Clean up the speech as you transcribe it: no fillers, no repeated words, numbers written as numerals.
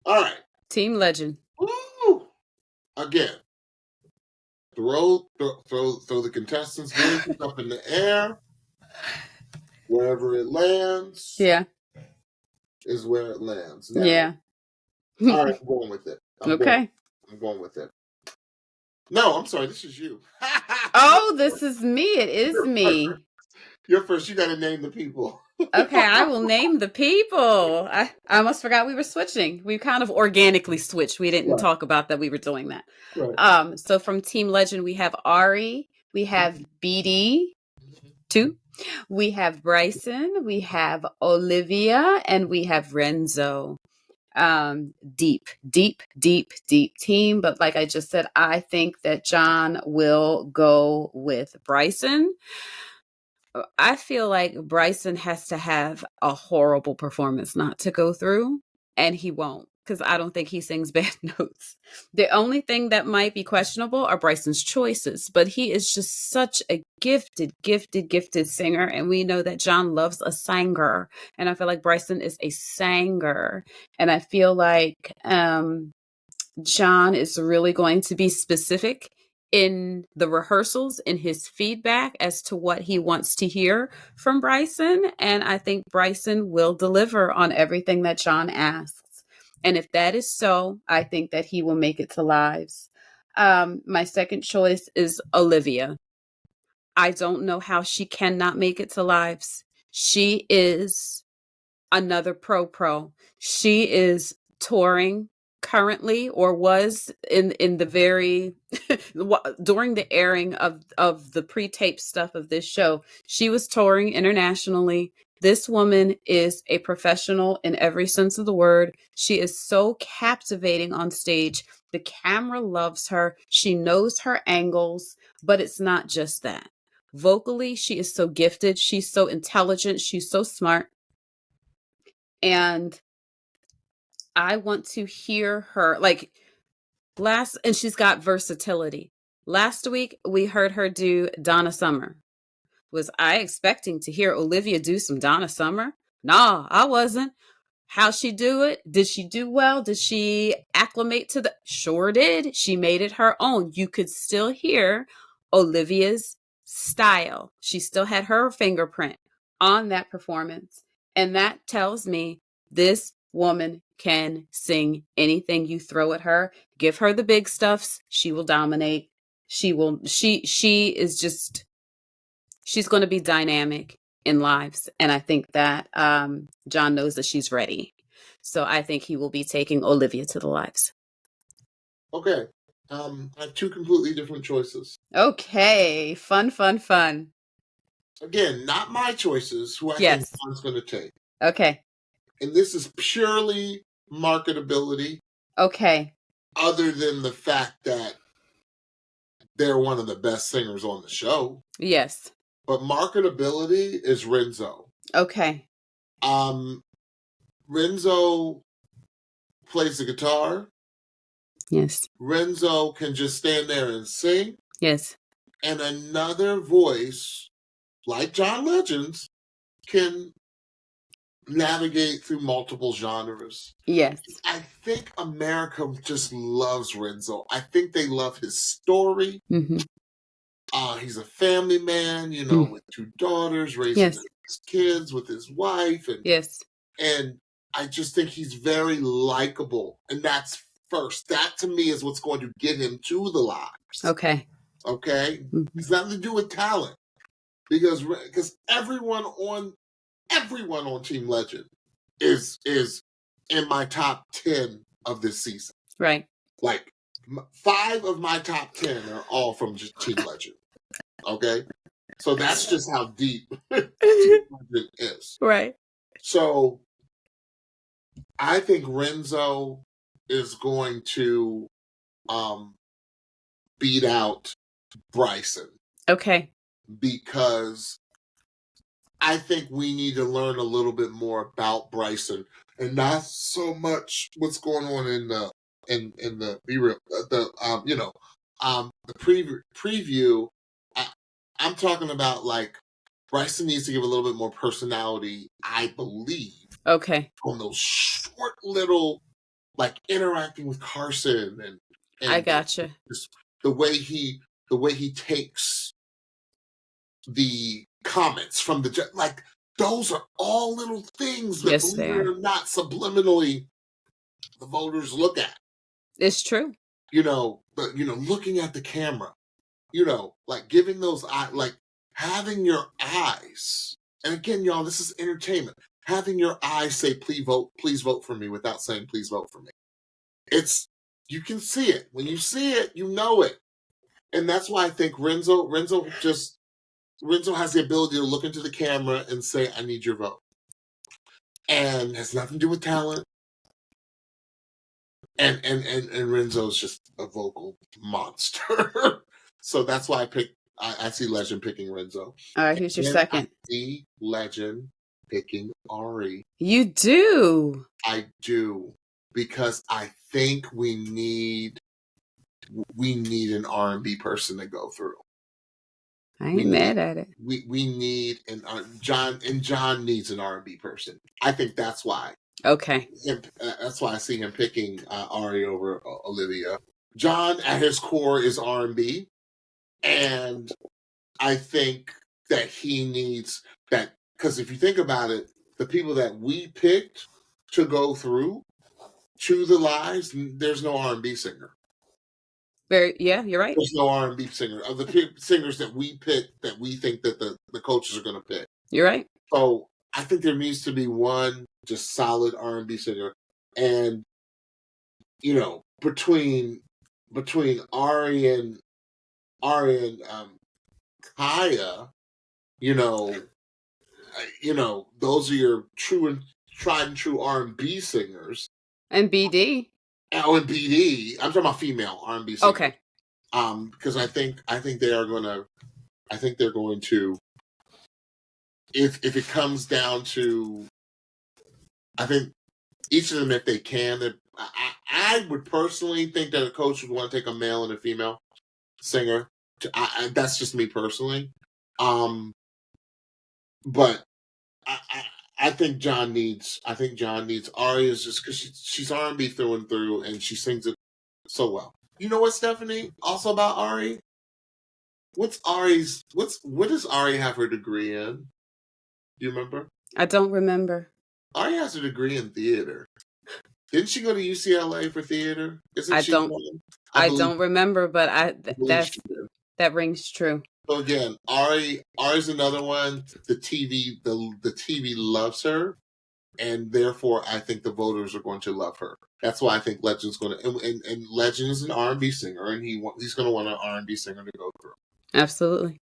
All right. Team Legend. Woo! Again, throw the contestants' voices up in the air. Wherever it lands, Yeah. is where it lands. Now, Yeah. all right, I'm going with it. I'm going with it. No, I'm sorry. This is you. Oh, this is me. It is me. You're first. You got to name the people. Okay, I will name the people. I almost forgot we were switching. We kind of organically switched. We didn't talk about that we were doing that. Right. So from Team Legend, we have Ari, we have BD, 2, we have Bryson, we have Olivia, and we have Renzo. Deep team. But like I just said, I think that John will go with Bryson. I feel like Bryson has to have a horrible performance not to go through, and he won't, because I don't think he sings bad notes. The only thing that might be questionable are Bryson's choices, but he is just such a gifted singer, and we know that John loves a singer, and I feel like Bryson is a singer, and I feel like John is really going to be specific in the rehearsals, in his feedback as to what he wants to hear from Bryson. And I think Bryson will deliver on everything that John asks. And if that is so, I think that he will make it to lives. My second choice is Olivia. I don't know how she cannot make it to lives. She is another pro. She is touring currently, or was in the very during the airing of the pre-tape stuff of this show. She was touring internationally. This woman is a professional in every sense of the word. She is so captivating on stage. The camera loves her. She knows her angles, but it's not just that. Vocally, she is so gifted. She's so intelligent. She's so smart. And I want to hear her and she's got versatility. Last week we heard her do Donna Summer. Was I expecting to hear Olivia do some Donna Summer? No, I wasn't. How she do it? Did she do well? Did she acclimate to the? Sure did. She made it her own. You could still hear Olivia's style. She still had her fingerprint on that performance. And that tells me this woman can sing anything you throw at her. Give her the big stuffs. She will dominate. She is just, she's going to be dynamic in lives. And I think that John knows that she's ready. So I think he will be taking Olivia to the lives. Okay. I have 2 completely different choices. Okay. Fun. Again, not my choices, who I think John's going to take. Okay. And this is purely marketability. Okay. Other than the fact that they're one of the best singers on the show. Yes. But marketability is Renzo. Okay. Renzo plays the guitar. Yes. Renzo can just stand there and sing. Yes. And another voice, like John Legend's, can navigate through multiple genres. Yes. I think America just loves Renzo. I think they love his story. Mm-hmm. He's a family man, with 2 daughters, raising his kids with his wife. And I just think he's very likable. And that's first. That to me is what's going to get him to the lives. Okay. Mm-hmm. It's nothing to do with talent. Because everyone on Team Legend is in my top 10 of this season. Right. Like 5 of my top 10 are all from Team Legend. Okay? So that's just how deep Team Legend is. Right. So I think Renzo is going to beat out Bryson. Okay. Because I think we need to learn a little bit more about Bryson, and not so much what's going on in the preview. I'm talking about like Bryson needs to give a little bit more personality, I believe. Okay. On those short little, like interacting with Carson and I gotcha. Just the way he takes the comments from the like, those are all little things that, Yes, believe it or not, subliminally the voters look at. It's true. But looking at the camera, like giving those like having your eyes. And again, y'all, this is entertainment. Having your eyes say, please vote for me, without saying, please vote for me. You can see it. When you see it, you know it. And that's why I think Renzo has the ability to look into the camera and say, I need your vote. And it has nothing to do with talent. And Renzo's just a vocal monster. So that's why I see Legend picking Renzo. All right, who's your second? I see Legend picking Ari. You do? I do. Because I think we need an R&B person to go through. I ain't mad at it. We need John needs an R&B person. I think that's why. Okay. That's why I see him picking Ari over Olivia. John, at his core, is R&B, and I think that he needs that, because if you think about it, the people that we picked to go through to the lives, there's no R&B singer. Yeah, you're right. There's no R&B singer of the singers that we picked that we think that the coaches are going to pick. You're right. So I think there needs to be one just solid R&B singer, and between Ari and Kaya, those are your tried and true R&B singers. And BD. Oh, and BD. I'm talking about female R&B singers. Okay. Because I think they're going to. If it comes down to, I think each of them, if they can, I would personally think that a coach would want to take a male and a female singer. That's just me personally. But I think John needs Ari, is just because she's R&B through and through, and she sings it so well. You know what, Stephanie? Also about Ari, what does Ari have her degree in? Do you remember? I don't remember. Ari has a degree in theater. Didn't she go to UCLA for theater? I don't remember, but that rings true. So again, Ari's another one. The TV loves her, and therefore I think the voters are going to love her. That's why I think Legend's going to, and Legend is an R&B singer, and he's going to want an R&B singer to go through. Absolutely.